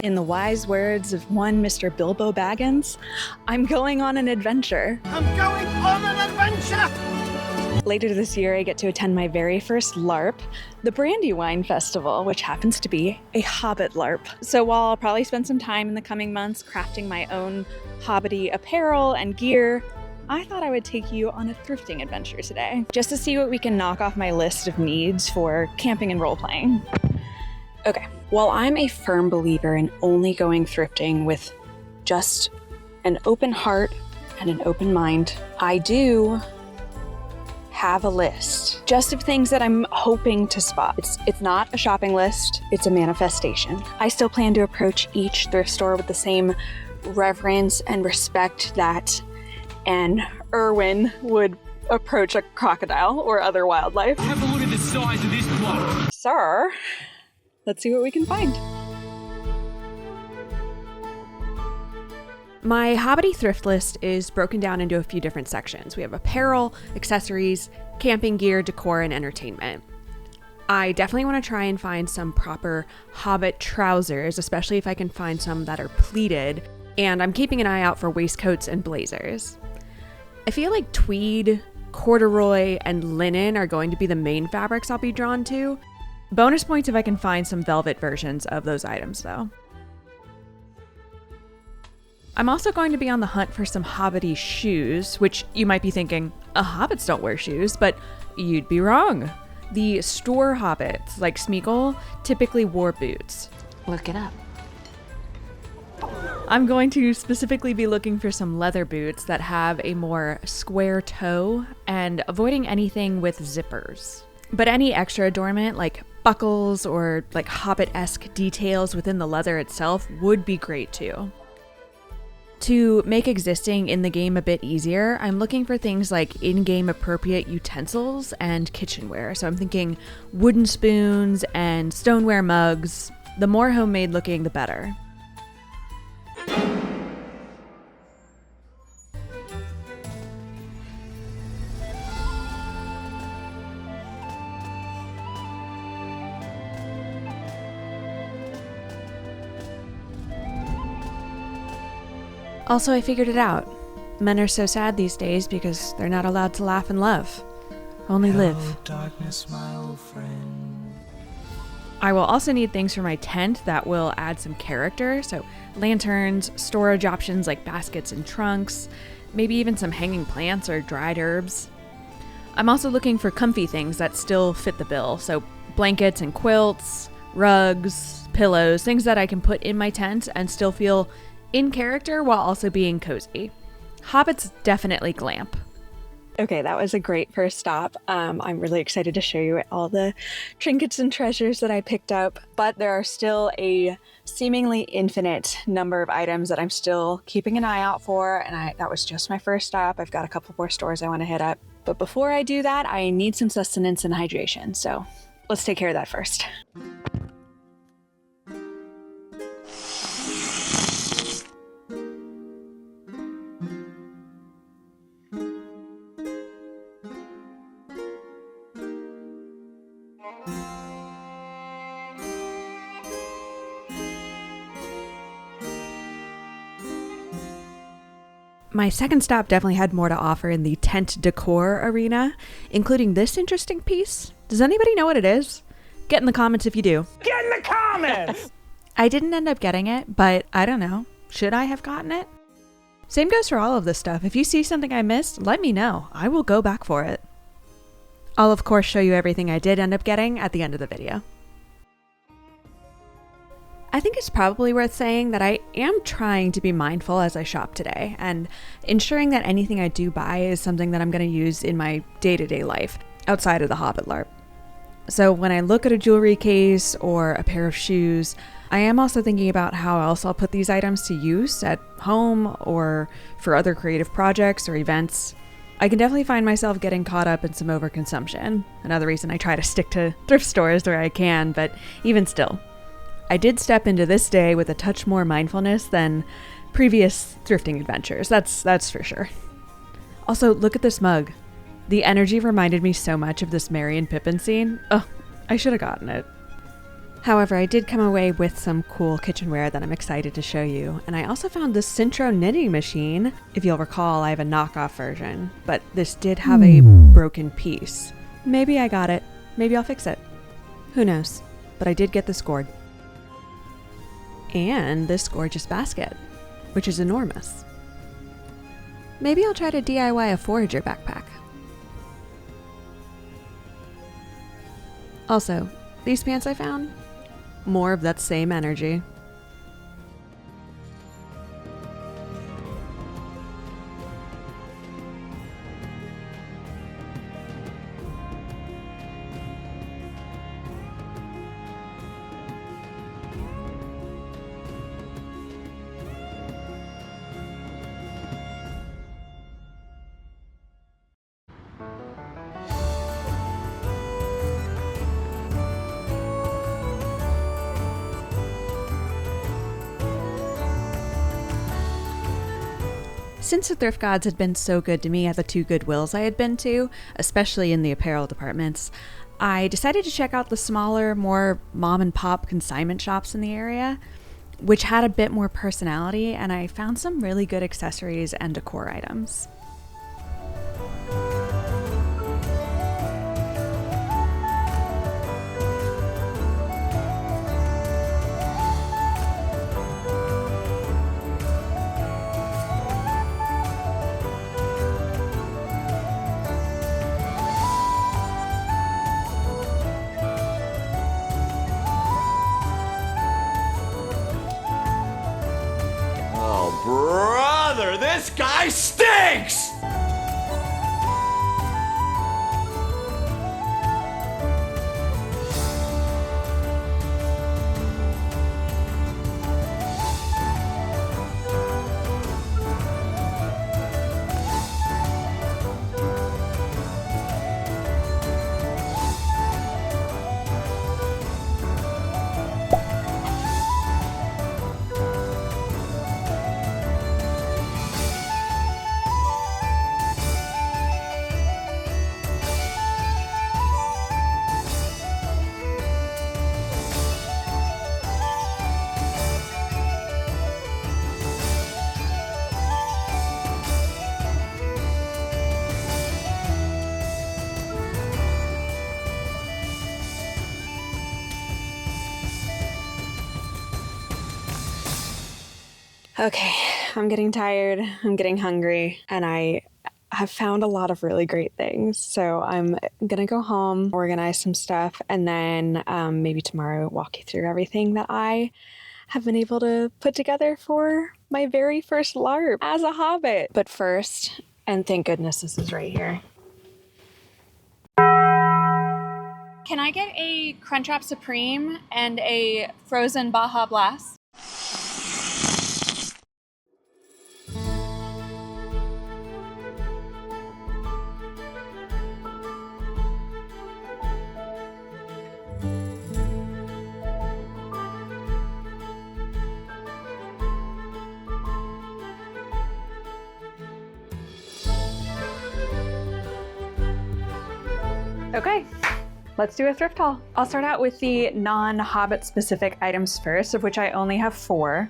In the wise words of one Mr. Bilbo Baggins, I'm going on an adventure. I'm going on an adventure! Later this year, I get to attend my very first LARP, the Brandywine Festival, which happens to be a Hobbit LARP. So while I'll probably spend some time in the coming months crafting my own Hobbity apparel and gear, I thought I would take you on a thrifting adventure today, just to see what we can knock off my list of needs for camping and role-playing. Okay, while I'm a firm believer in only going thrifting with just an open heart and an open mind, I do have a list just of things that I'm hoping to spot. It's not a shopping list, it's a manifestation. I still plan to approach each thrift store with the same reverence and respect that an Irwin would approach a crocodile or other wildlife. Have a look at the size of this bloke. Sir, let's see what we can find. My Hobbit-y thrift list is broken down into a few different sections. We have apparel, accessories, camping gear, decor, and entertainment. I definitely want to try and find some proper Hobbit trousers, especially if I can find some that are pleated, and I'm keeping an eye out for waistcoats and blazers. I feel like tweed, corduroy, and linen are going to be the main fabrics I'll be drawn to. Bonus points if I can find some velvet versions of those items, though. I'm also going to be on the hunt for some Hobbit-y shoes, which you might be thinking, hobbits don't wear shoes, but you'd be wrong. The store hobbits, like Smeagol, typically wore boots. Look it up. I'm going to specifically be looking for some leather boots that have a more square toe and avoiding anything with zippers. But any extra adornment like buckles or like Hobbit-esque details within the leather itself would be great too. To make existing in the game a bit easier, I'm looking for things like in-game appropriate utensils and kitchenware. So I'm thinking wooden spoons and stoneware mugs. The more homemade looking, the better. Also, I figured it out. Men are so sad these days because they're not allowed to laugh and love. Only live. Darkness, my old friend. I will also need things for my tent that will add some character, so lanterns, storage options like baskets and trunks, maybe even some hanging plants or dried herbs. I'm also looking for comfy things that still fit the bill, so blankets and quilts, rugs, pillows, things that I can put in my tent and still feel in character while also being cozy. Hobbits definitely glamp. Okay, that was a great first stop. I'm really excited to show you all the trinkets and treasures that I picked up, but there are still a seemingly infinite number of items that I'm still keeping an eye out for, and that was just my first stop. I've got a couple more stores I want to hit up, but before I do that, I need some sustenance and hydration, so let's take care of that first. My second stop definitely had more to offer in the tent decor arena, including this interesting piece. Does anybody know what it is? Get in the comments if you do. Get in the comments! I didn't end up getting it, but I don't know. Should I have gotten it? Same goes for all of this stuff. If you see something I missed, let me know. I will go back for it. I'll of course show you everything I did end up getting at the end of the video. I think it's probably worth saying that I am trying to be mindful as I shop today and ensuring that anything I do buy is something that I'm going to use in my day-to-day life outside of the Hobbit LARP. So when I look at a jewelry case or a pair of shoes, I am also thinking about how else I'll put these items to use at home or for other creative projects or events. I can definitely find myself getting caught up in some overconsumption. Another reason I try to stick to thrift stores where I can, but even still. I did step into this day with a touch more mindfulness than previous thrifting adventures, that's for sure. Also, look at this mug. The energy reminded me so much of this Merry and Pippin scene. Oh, I should have gotten it. However, I did come away with some cool kitchenware that I'm excited to show you, and I also found this Sentro knitting machine. If you'll recall, I have a knockoff version, but this did have a broken piece. Maybe I got it. Maybe I'll fix it. Who knows? But I did get this gourd. And this gorgeous basket, which is enormous. Maybe I'll try to DIY a forager backpack. Also, these pants I found, more of that same energy. Since the thrift gods had been so good to me at the 2 Goodwills I had been to, especially in the apparel departments, I decided to check out the smaller, more mom and pop consignment shops in the area, which had a bit more personality, and I found some really good accessories and decor items. Brother, this guy stinks! Okay, I'm getting tired, I'm getting hungry, and I have found a lot of really great things. So I'm gonna go home, organize some stuff, and then maybe tomorrow walk you through everything that I have been able to put together for my very first LARP as a Hobbit. But first, and thank goodness this is right here. Can I get a Crunchwrap Supreme and a frozen Baja Blast? Okay, let's do a thrift haul. I'll start out with the non-Hobbit specific items first, of which I only have 4.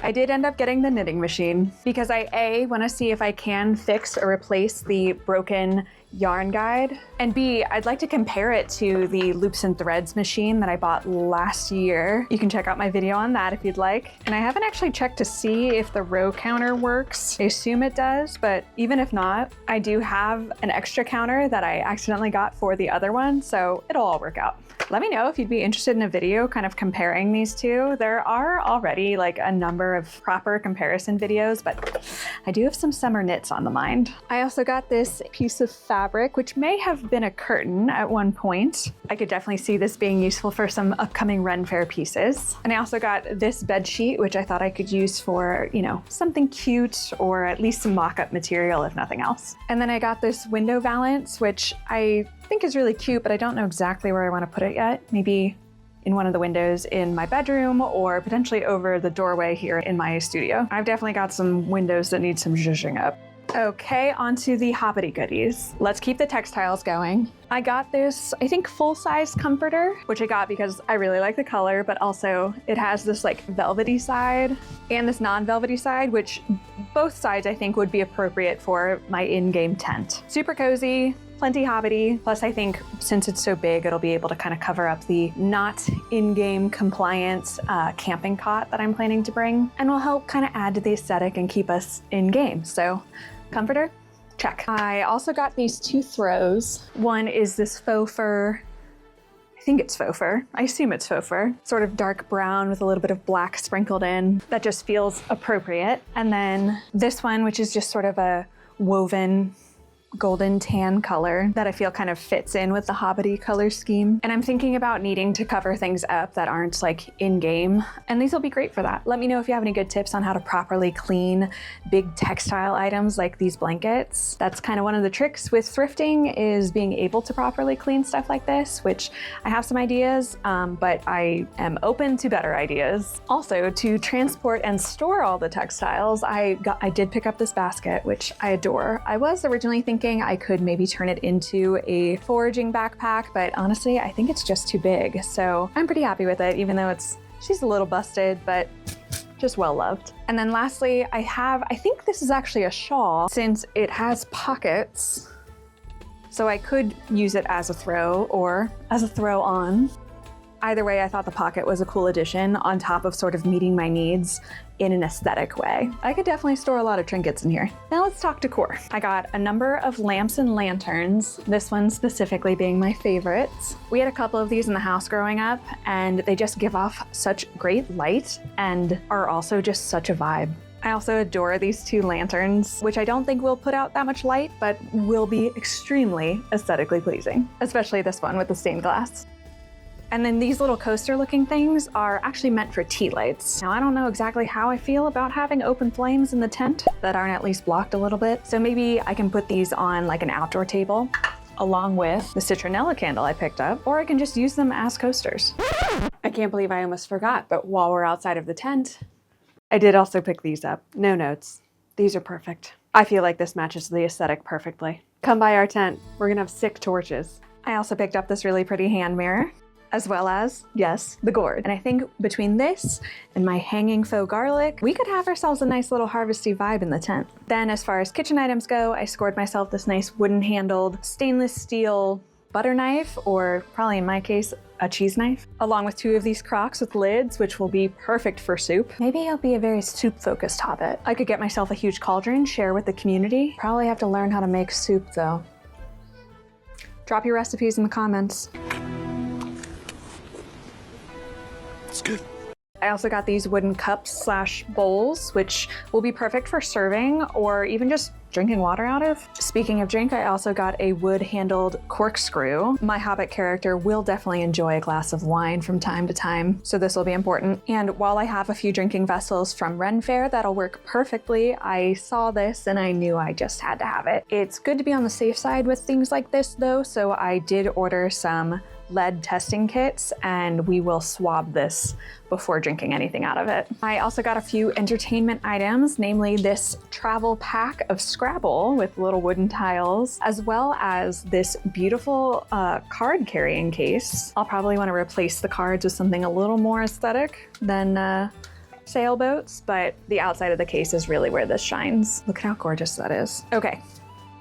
I did end up getting the knitting machine because I want to see if I can fix or replace the broken yarn guide, and B, I'd like to compare it to the loops and threads machine that I bought last year. You can check out my video on that if you'd like. And I haven't actually checked to see if the row counter works. I assume it does, but even if not, I do have an extra counter that I accidentally got for the other one, so it'll all work out. Let me know if you'd be interested in a video kind of comparing these two. There are already like a number of proper comparison videos, but I do have some summer knits on the mind. I also got this piece of fabric, which may have been a curtain at one point. I could definitely see this being useful for some upcoming Ren Fair pieces. And I also got this bed sheet, which I thought I could use for, you know, something cute or at least some mock-up material if nothing else. And then I got this window valance, which I think is really cute, but I don't know exactly where I want to put it yet. Maybe in one of the windows in my bedroom or potentially over the doorway here in my studio. I've definitely got some windows that need some zhuzhing up. Okay, onto the Hobbity goodies. Let's keep the textiles going. I got this, I think, full-size comforter, which I got because I really like the color, but also it has this like velvety side and this non-velvety side, which both sides I think would be appropriate for my in-game tent. Super cozy, plenty Hobbity. Plus I think since it's so big, it'll be able to kind of cover up the not in-game compliant camping cot that I'm planning to bring, and will help kind of add to the aesthetic and keep us in-game. So comforter, check. I also got these two throws. One is this faux fur, I think it's faux fur. I assume it's faux fur. Sort of dark brown with a little bit of black sprinkled in. That just feels appropriate. And then this one, which is just sort of a woven golden tan color that I feel kind of fits in with the Hobbit-y color scheme. And I'm thinking about needing to cover things up that aren't like in-game, and these will be great for that. Let me know if you have any good tips on how to properly clean big textile items like these blankets. That's kind of one of the tricks with thrifting, is being able to properly clean stuff like this, which I have some ideas, but I am open to better ideas. Also, to transport and store all the textiles, I did pick up this basket, which I adore. I was originally thinking I could maybe turn it into a foraging backpack, but honestly, I think it's just too big. So I'm pretty happy with it, even though she's a little busted, but just well loved. And then lastly, I think this is actually a shawl since it has pockets. So I could use it as a throw or as a throw on. Either way, I thought the pocket was a cool addition on top of sort of meeting my needs in an aesthetic way. I could definitely store a lot of trinkets in here. Now let's talk decor. I got a number of lamps and lanterns, this one specifically being my favorite. We had a couple of these in the house growing up, and they just give off such great light and are also just such a vibe. I also adore these two lanterns, which I don't think will put out that much light, but will be extremely aesthetically pleasing, especially this one with the stained glass. And then these little coaster looking things are actually meant for tea lights. Now I don't know exactly how I feel about having open flames in the tent that aren't at least blocked a little bit. So maybe I can put these on like an outdoor table along with the citronella candle I picked up, or I can just use them as coasters. I can't believe I almost forgot, but while we're outside of the tent, I did also pick these up. No notes. These are perfect. I feel like this matches the aesthetic perfectly. Come by our tent. We're gonna have sick torches. I also picked up this really pretty hand mirror, as well as, yes, the gourd. And I think between this and my hanging faux garlic, we could have ourselves a nice little harvesty vibe in the tent. Then as far as kitchen items go, I scored myself this nice wooden handled stainless steel butter knife, or probably in my case, a cheese knife, along with two of these crocks with lids, which will be perfect for soup. Maybe I'll be a very soup focused Hobbit. I could get myself a huge cauldron, share with the community. Probably have to learn how to make soup though. Drop your recipes in the comments. It's good. I also got these wooden cups / bowls, which will be perfect for serving or even just drinking water out of. Speaking of drink, I also got a wood-handled corkscrew. My Hobbit character will definitely enjoy a glass of wine from time to time, so this will be important. And while I have a few drinking vessels from Ren Fair that'll work perfectly, I saw this and I knew I just had to have it. It's good to be on the safe side with things like this though, so I did order some lead testing kits, and we will swab this before drinking anything out of it. I also got a few entertainment items, namely this travel pack of Scrabble with little wooden tiles, as well as this beautiful card carrying case. I'll probably want to replace the cards with something a little more aesthetic than sailboats, but the outside of the case is really where this shines. Look at how gorgeous that is. Okay.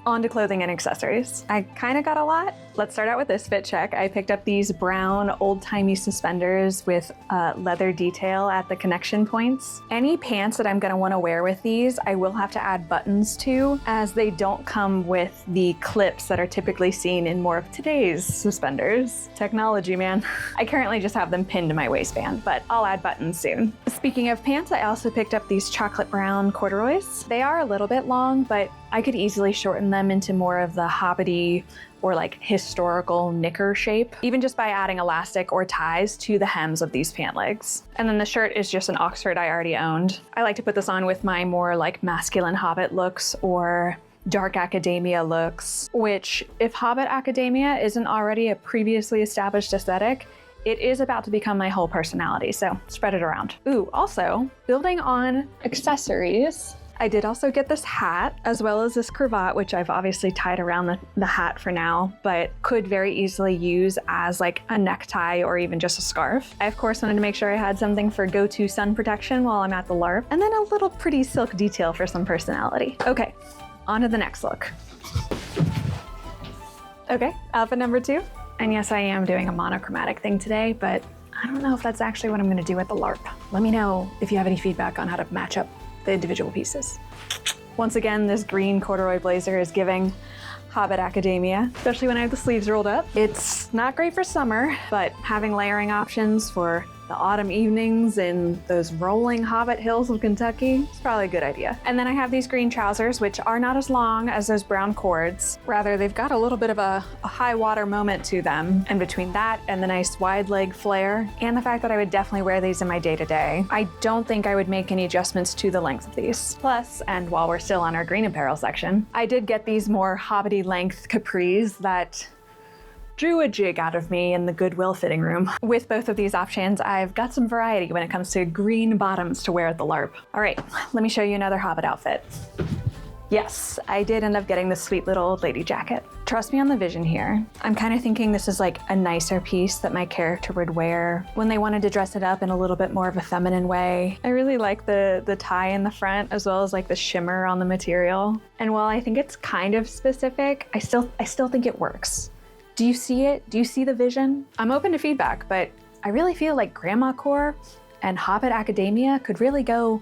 On to clothing and accessories. I kind of got a lot. Let's start out with this fit check. I picked up these brown old-timey suspenders with leather detail at the connection points. Any pants that I'm gonna wanna wear with these, I will have to add buttons to, as they don't come with the clips that are typically seen in more of today's suspenders. Technology, man. I currently just have them pinned to my waistband, but I'll add buttons soon. Speaking of pants, I also picked up these chocolate brown corduroys. They are a little bit long, but I could easily shorten them into more of the Hobbit-y or like historical knicker shape, even just by adding elastic or ties to the hems of these pant legs. And then the shirt is just an Oxford I already owned. I like to put this on with my more like masculine Hobbit looks or dark academia looks, which if Hobbit academia isn't already a previously established aesthetic, it is about to become my whole personality, so spread it around. Ooh, also, building on accessories, I did also get this hat, as well as this cravat, which I've obviously tied around the hat for now, but could very easily use as like a necktie or even just a scarf. I of course wanted to make sure I had something for go-to sun protection while I'm at the LARP, and then a little pretty silk detail for some personality. Okay, on to the next look. Okay, outfit number 2. And yes, I am doing a monochromatic thing today, but I don't know if that's actually what I'm gonna do at the LARP. Let me know if you have any feedback on how to match up the individual pieces. Once again, this green corduroy blazer is giving Hobbit academia, especially when I have the sleeves rolled up. It's not great for summer, but having layering options for the autumn evenings in those rolling Hobbit hills of Kentucky is probably a good idea. And then I have these green trousers, which are not as long as those brown cords. Rather, they've got a little bit of a high water moment to them. And between that and the nice wide leg flare, and the fact that I would definitely wear these in my day-to-day, I don't think I would make any adjustments to the length of these. Plus, and while we're still on our green apparel section, I did get these more Hobbity length capris that drew a jig out of me in the Goodwill fitting room. With both of these options, I've got some variety when it comes to green bottoms to wear at the LARP. All right, let me show you another Hobbit outfit. Yes, I did end up getting this sweet little old lady jacket. Trust me on the vision here. I'm kind of thinking this is like a nicer piece that my character would wear when they wanted to dress it up in a little bit more of a feminine way. I really like the tie in the front, as well as like the shimmer on the material. And while I think it's kind of specific, I still think it works. Do you see it? Do you see the vision? I'm open to feedback, but I really feel like Grandma Core and Hobbit Academia could really go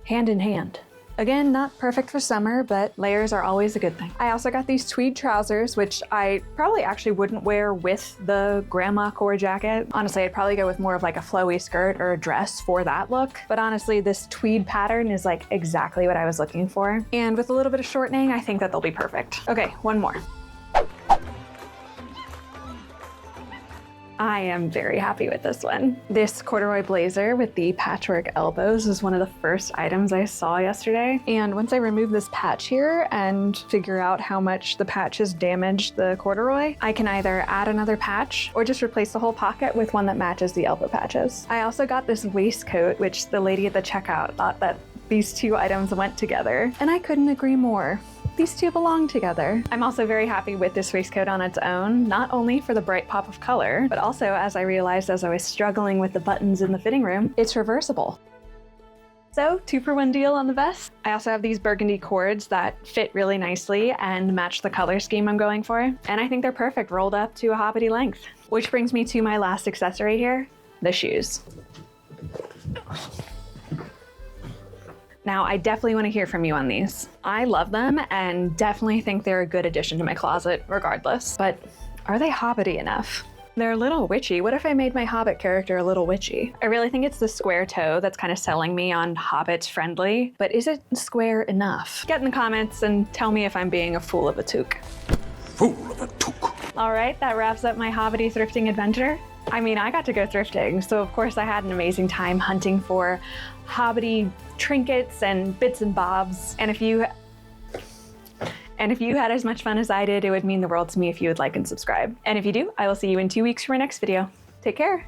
hand in hand. Again, not perfect for summer, but layers are always a good thing. I also got these tweed trousers, which I probably actually wouldn't wear with the Grandma Core jacket. Honestly, I'd probably go with more of like a flowy skirt or a dress for that look. But honestly, this tweed pattern is like exactly what I was looking for. And with a little bit of shortening, I think that they'll be perfect. Okay, one more. I am very happy with this one. This corduroy blazer with the patchwork elbows was one of the first items I saw yesterday. And once I remove this patch here and figure out how much the patch has damaged the corduroy, I can either add another patch or just replace the whole pocket with one that matches the elbow patches. I also got this waistcoat, which the lady at the checkout thought that these two items went together, and I couldn't agree more. These two belong together. I'm also very happy with this waistcoat on its own, not only for the bright pop of color, but also, as I realized as I was struggling with the buttons in the fitting room, it's reversible. So, 2-for-1 deal on the vest. I also have these burgundy cords that fit really nicely and match the color scheme I'm going for, and I think they're perfect rolled up to a Hobbity length. Which brings me to my last accessory here, the shoes. Now, I definitely want to hear from you on these. I love them and definitely think they're a good addition to my closet regardless, but are they Hobbity enough? They're a little witchy. What if I made my Hobbit character a little witchy? I really think it's the square toe that's kind of selling me on Hobbit friendly, but is it square enough? Get in the comments and tell me if I'm being a fool of a toque. Fool of a toque. All right, that wraps up my Hobbity thrifting adventure. I mean, I got to go thrifting, so of course I had an amazing time hunting for Hobbity trinkets and bits and bobs. And if you had as much fun as I did, it would mean the world to me if you would like and subscribe. And if you do, I will see you in 2 weeks for my next video. Take care.